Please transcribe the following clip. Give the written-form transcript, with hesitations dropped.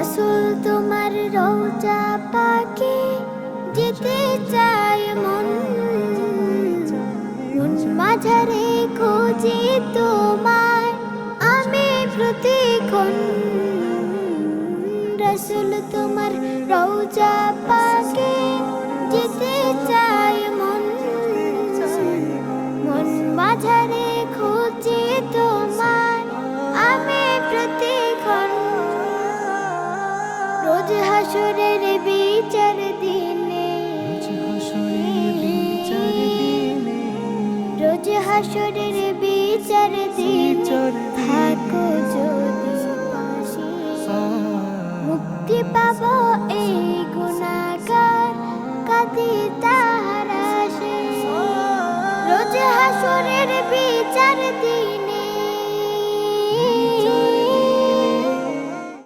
রসুল তোমার রওজা পাকে যেতে চায় মন, মন মাঝারে খোঁজে তোমায় আমি প্রতিক্ষণ। রসুল তোমার রওজা পাকে যেতে চায় মন, মন মাঝারে খোঁজে তোমায় আমি প্রতিক্ষণ। রোজ হাসরের বিচার দিনে, রোজ হাসরের বিচার দিনে থাকো যদি পাশে, মুক্তি পাবো এই